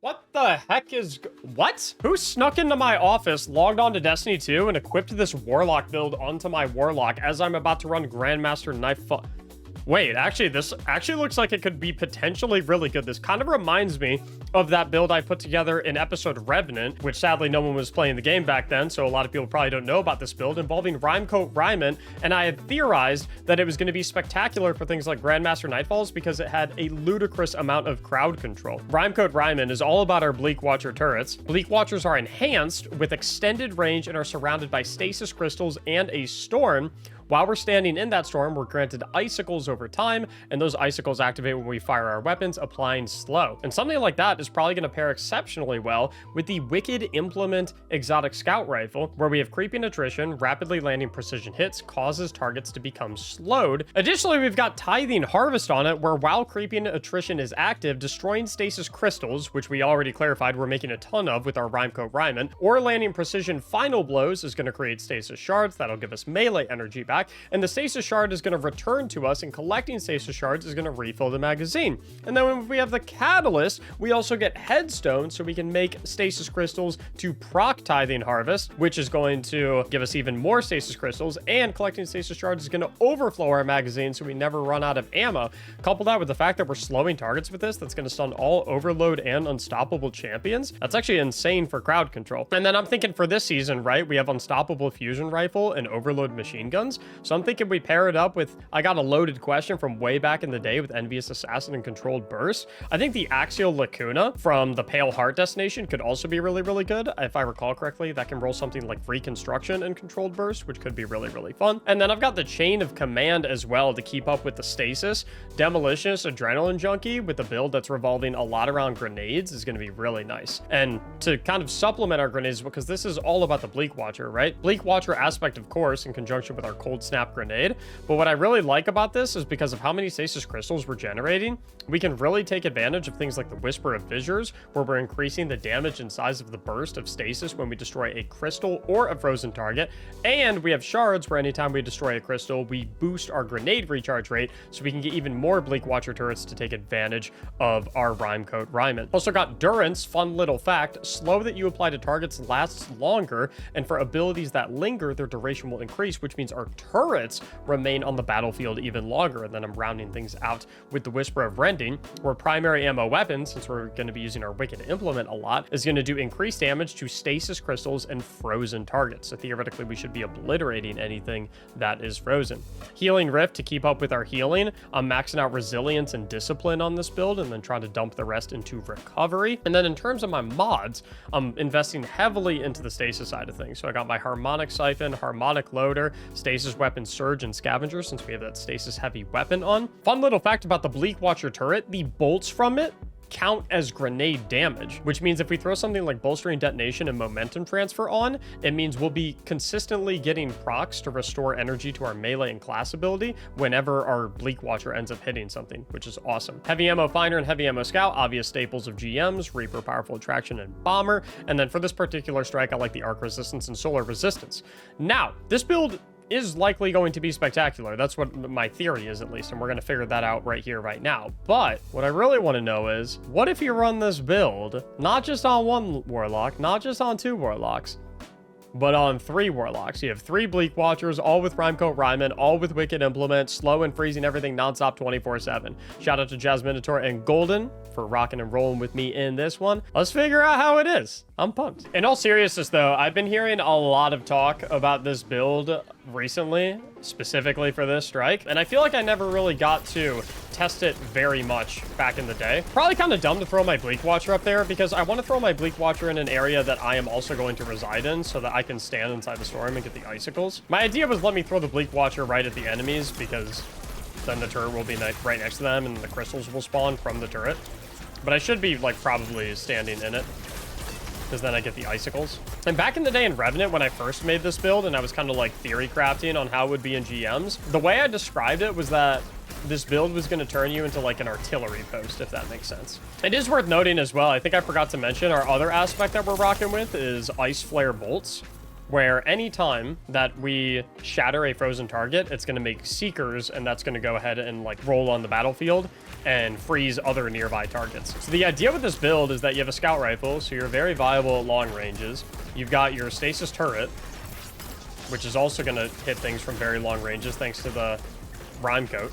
What the heck is... What? Who snuck into my office, logged on to Destiny 2, and equipped this Warlock build onto my Warlock as I'm about to run Grandmaster Nightfall? Wait, actually, this actually looks like it could be potentially really good. This kind of reminds me of that build I put together in episode Revenant, which sadly no one was playing the game back then, so a lot of people probably don't know about this build involving Rhymecoat Ryman, and I had theorized that it was going to be spectacular for things like Grandmaster Nightfalls because it had a ludicrous amount of crowd control. Rhymecoat Ryman is all about our Bleak Watcher turrets. Bleak Watchers are enhanced with extended range and are surrounded by stasis crystals and a storm. While we're standing in that storm, we're granted icicles over time, and those icicles activate when we fire our weapons, applying slow. And something like that is probably going to pair exceptionally well with the Wicked Implement Exotic Scout Rifle, where we have creeping attrition, rapidly landing precision hits, causes targets to become slowed. Additionally, we've got Tithing Harvest on it, where while creeping attrition is active, destroying stasis crystals, which we already clarified we're making a ton of with our Rhymecoat Ryman, or landing precision final blows is going to create stasis shards. That'll give us melee energy back. And the stasis shard is going to return to us, and collecting stasis shards is going to refill the magazine. And then when we have the catalyst, we also get headstone, so we can make stasis crystals to proc Tithing Harvest, which is going to give us even more stasis crystals, and collecting stasis shards is going to overflow our magazine so we never run out of ammo. Couple that with the fact that we're slowing targets with this, that's going to stun all overload and unstoppable champions. That's actually insane for crowd control. And then I'm thinking for this season, right, we have unstoppable fusion rifle and overload machine guns. So I'm thinking we pair it up with, I got a loaded question from way back in the day with Envious Assassin and Controlled Burst. I think the Axial Lacuna from the Pale Heart Destination could also be really, really good. If I recall correctly, that can roll something like Reconstruction and Controlled Burst, which could be really, really fun. And then I've got the Chain of Command as well to keep up with the Stasis. Demolitionist Adrenaline Junkie with a build that's revolving a lot around grenades is going to be really nice. And to kind of supplement our grenades, because this is all about the Bleak Watcher, right? Bleak Watcher aspect, of course, in conjunction with our Cold Snap grenade. But what I really like about this is because of how many stasis crystals we're generating, we can really take advantage of things like the Whisper of Fissures, where we're increasing the damage and size of the burst of stasis when we destroy a crystal or a frozen target. And we have shards where anytime we destroy a crystal, we boost our grenade recharge rate, so we can get even more Bleak Watcher turrets to take advantage of our Rhymecoat Ryman. Also got Durance, fun little fact, slow that you apply to targets lasts longer, and for abilities that linger, their duration will increase, which means our turrets remain on the battlefield even longer. And then I'm rounding things out with the Whisper of Rending, where primary ammo weapon, since we're going to be using our Wicked Implement a lot, is going to do increased damage to stasis crystals and frozen targets. So theoretically, we should be obliterating anything that is frozen. Healing Rift to keep up with our healing. I'm maxing out resilience and discipline on this build, and then trying to dump the rest into recovery. And then in terms of my mods, I'm investing heavily into the stasis side of things. So I got my Harmonic Siphon, Harmonic Loader, Stasis Weapon Surge, and Scavenger, since we have that stasis heavy weapon on. Fun little fact about the Bleak Watcher turret, the bolts from it count as grenade damage, which means if we throw something like Bolstering Detonation and Momentum Transfer on, it means we'll be consistently getting procs to restore energy to our melee and class ability whenever our Bleak Watcher ends up hitting something, which is awesome. Heavy Ammo Finder and Heavy Ammo Scout, obvious staples of GMs, Reaper, Powerful Attraction, and Bomber. And then for this particular strike, I like the Arc Resistance and Solar Resistance. Now, this build is likely going to be spectacular. That's what my theory is, at least, and we're going to figure that out right here, right now. But what I really want to know is, what if you run this build, not just on one Warlock, not just on two Warlocks, but on 3 Warlocks? You have 3 Bleak Watchers, all with Rhymecoat Ryman, all with Wicked Implement, slow and freezing everything nonstop 24/7. Shout out to Jazz Minotaur and Golden for rocking and rolling with me in this one. Let's figure out how it is. I'm pumped. In all seriousness, though, I've been hearing a lot of talk about this build recently, specifically for this strike, and I feel like I never really got to test it very much back in the day. Probably kind of dumb to throw my Bleak Watcher up there, because I want to throw my Bleak Watcher in an area that I am also going to reside in, so that I can stand inside the storm and get the icicles. My idea was let me throw the Bleak Watcher right at the enemies, because then the turret will be right next to them, and the crystals will spawn from the turret. But I should be, like, probably standing in it, because then I get the icicles. And back in the day in Revenant, when I first made this build, and I was kind of like theory crafting on how it would be in GMs, the way I described it was that this build was going to turn you into like an artillery post, if that makes sense. It is worth noting as well, I think I forgot to mention, our other aspect that we're rocking with is Ice Flare bolts. where anytime that we shatter a frozen target, it's going to make seekers, and that's going to go ahead and like roll on the battlefield and freeze other nearby targets. So the idea with this build is that you have a scout rifle, so you're very viable at long ranges. You've got your stasis turret, which is also going to hit things from very long ranges thanks to the rhyme coat.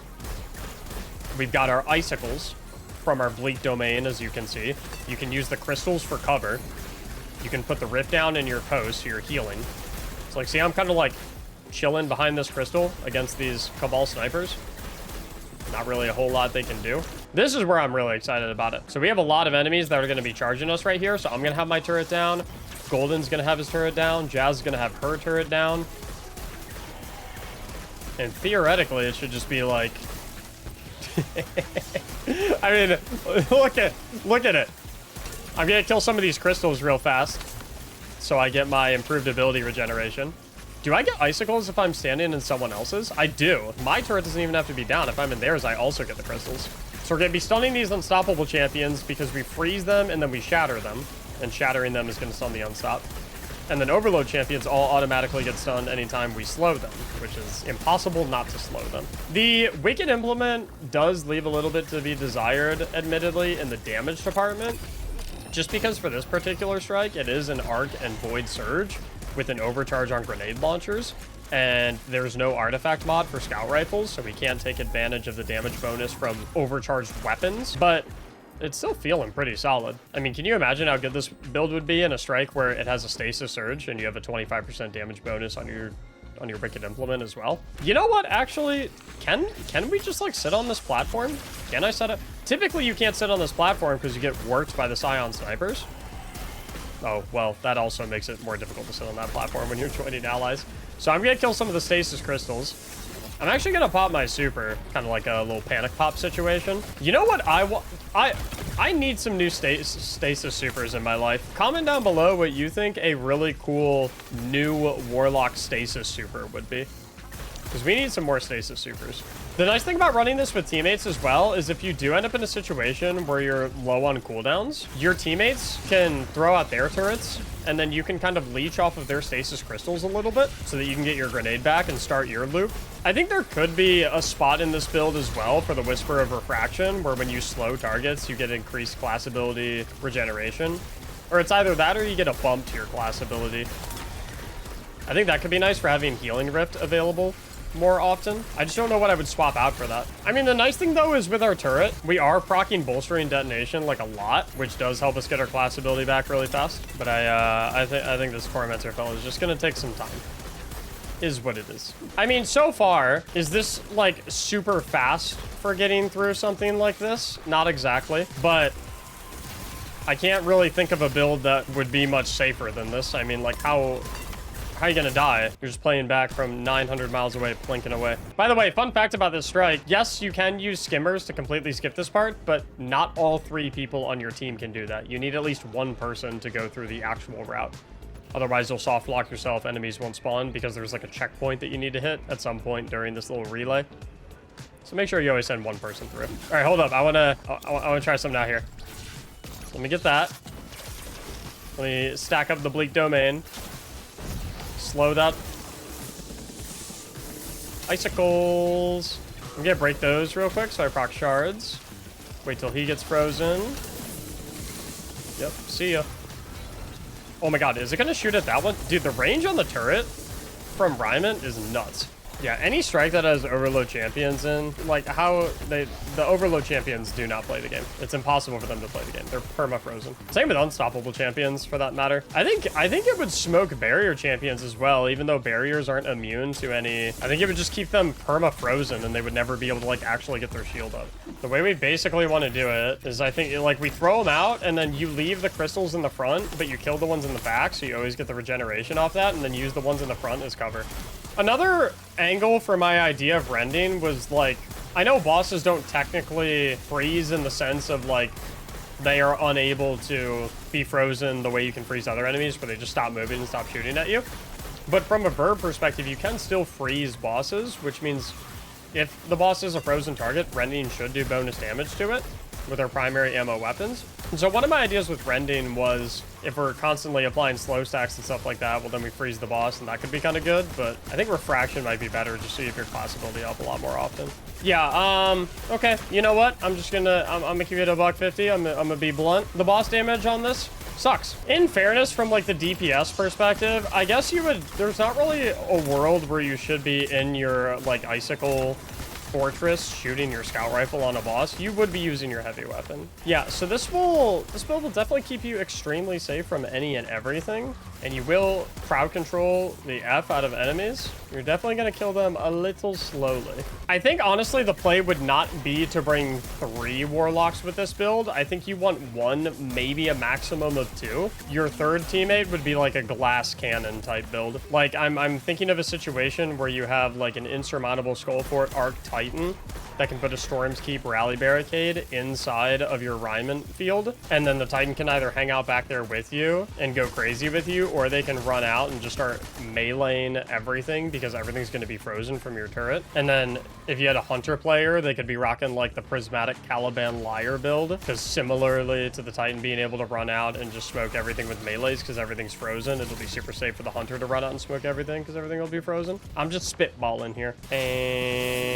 We've got our icicles from our bleak domain, as you can see. You can use the crystals for cover. You can put the rift down in your post, so you're healing. So like, see, I'm kind of like chilling behind this crystal against these Cabal snipers. Not really a whole lot they can do. This is where I'm really excited about it. So we have a lot of enemies that are going to be charging us right here. So I'm going to have my turret down. Golden's going to have his turret down. Jazz is going to have her turret down. And theoretically, it should just be like... I mean, look at it. I'm going to kill some of these crystals real fast, so I get my improved ability regeneration. Do I get icicles if I'm standing in someone else's? I do. My turret doesn't even have to be down. If I'm in theirs, I also get the crystals. So we're going to be stunning these unstoppable champions because we freeze them and then we shatter them. And shattering them is going to stun the unstop. And then overload champions all automatically get stunned anytime we slow them, which is impossible not to slow them. The Wicked Implement does leave a little bit to be desired, admittedly, in the damage department. Just because for this particular strike, it is an Arc and Void Surge with an overcharge on grenade launchers. And there's no artifact mod for scout rifles, so we can't take advantage of the damage bonus from overcharged weapons. But it's still feeling pretty solid. I mean, can you imagine how good this build would be in a strike where it has a Stasis Surge and you have a 25% damage bonus on your Wicked Implement as well? You know what, actually, can we just like sit on this platform? Can I set it? Typically you can't sit on this platform because you get worked by the Scion snipers. Oh, well, that also makes it more difficult to sit on that platform when you're joining allies. So I'm gonna kill some of the Stasis crystals. I'm actually gonna pop my super, kind of like a little panic pop situation. You know what I need some new stasis supers in my life. Comment down below what you think a really cool new Warlock stasis super would be, because we need some more stasis supers. The nice thing about running this with teammates as well is if you do end up in a situation where you're low on cooldowns, your teammates can throw out their turrets, and then you can kind of leech off of their stasis crystals a little bit so that you can get your grenade back and start your loop. I think there could be a spot in this build as well for the Whisper of Refraction, where when you slow targets, you get increased class ability regeneration. Or it's either that or you get a bump to your class ability. I think that could be nice for having Healing Rift available more often. I just don't know what I would swap out for that. I mean, the nice thing though is with our turret, we are proccing bolstering detonation like a lot, which does help us get our class ability back really fast. But I think this Tormentor fella is just gonna take some time. Is what it is. I mean, so far, is this like super fast for getting through something like this? Not exactly, but I can't really think of a build that would be much safer than this. I mean, like how are you gonna die? You're just playing back from 900 miles away, blinking away. By the way, fun fact about this strike. Yes, you can use skimmers to completely skip this part, but not all 3 people on your team can do that. You need at least 1 person to go through the actual route. Otherwise, you'll soft lock yourself. Enemies won't spawn because there's like a checkpoint that you need to hit at some point during this little relay. So make sure you always send 1 person through. All right, hold up. I wanna try something out here. Let me get that. Let me stack up the Bleak Domain. Slow that. Icicles. I'm gonna break those real quick so I proc shards. Wait till he gets frozen. Yep, see ya. Oh my god, is it gonna shoot at that one? Dude, the range on the turret from Ryman is nuts. Yeah, any strike that has overload champions in, like how the overload champions do not play the game. It's impossible for them to play the game. They're perma-frozen. Same with unstoppable champions for that matter. I think it would smoke barrier champions as well, even though barriers aren't immune to any. I think it would just keep them perma-frozen and they would never be able to like actually get their shield up. The way we basically want to do it is I think like we throw them out and then you leave the crystals in the front, but you kill the ones in the back, so you always get the regeneration off that, and then use the ones in the front as cover. Another angle for my idea of rending was like, I know bosses don't technically freeze in the sense of like they are unable to be frozen the way you can freeze other enemies, where they just stop moving and stop shooting at you. But from a verb perspective, you can still freeze bosses, which means if the boss is a frozen target, rending should do bonus damage to it. with our primary ammo weapons. And so one of my ideas with rending was if we're constantly applying slow stacks and stuff like that, well, then we freeze the boss, and that could be kind of good. But I think refraction might be better just so you have your class ability up a lot more often. Yeah, okay. You know what? I'm gonna give it a $150. I'm gonna be blunt. The boss damage on this sucks. In fairness, from like the DPS perspective, I guess there's not really a world where you should be in your like icicle fortress shooting your scout rifle on a boss. You would be using your heavy weapon. Yeah, so this build will definitely keep you extremely safe from any and everything, and you will crowd control the F out of enemies. You're definitely going to kill them a little slowly. I think honestly the play would not be to bring 3 warlocks with this build. I think you want 1, maybe a maximum of 2. Your third teammate would be like a glass cannon type build. Like I'm thinking of a situation where you have like an insurmountable Skullfort Arc Titan that can put a Storm's Keep rally barricade inside of your Ryman field, and then the Titan can either hang out back there with you and go crazy with you, or they can run out and just start meleeing everything because everything's going to be frozen from your turret. And then if you had a Hunter player, they could be rocking like the Prismatic Caliban Liar build, because similarly to the Titan being able to run out and just smoke everything with melees because everything's frozen, it'll be super safe for the Hunter to run out and smoke everything because everything will be frozen. I'm just spitballing here. And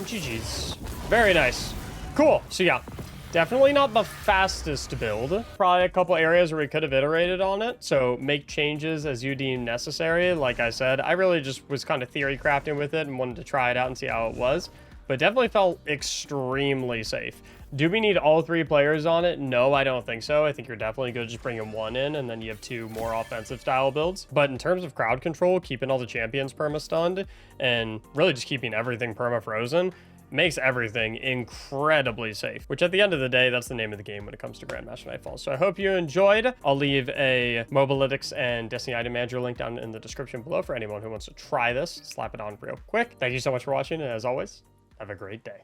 GG's. Very nice. Cool. So yeah, definitely not the fastest build. Probably a couple areas where we could have iterated on it. So make changes as you deem necessary. Like I said, I really just was kind of theory crafting with it and wanted to try it out and see how it was. But definitely felt extremely safe. Do we need all 3 players on it? No, I don't think so. I think you're definitely good just bringing 1 in, and then you have 2 more offensive style builds. But in terms of crowd control, keeping all the champions perma-stunned, and really just keeping everything perma-frozen, makes everything incredibly safe, which at the end of the day, that's the name of the game when it comes to Grandmaster Nightfall. So I hope you enjoyed. I'll leave a Mobalytics and Destiny Item Manager link down in the description below for anyone who wants to try this. Slap it on real quick. Thank you so much for watching, and as always, have a great day.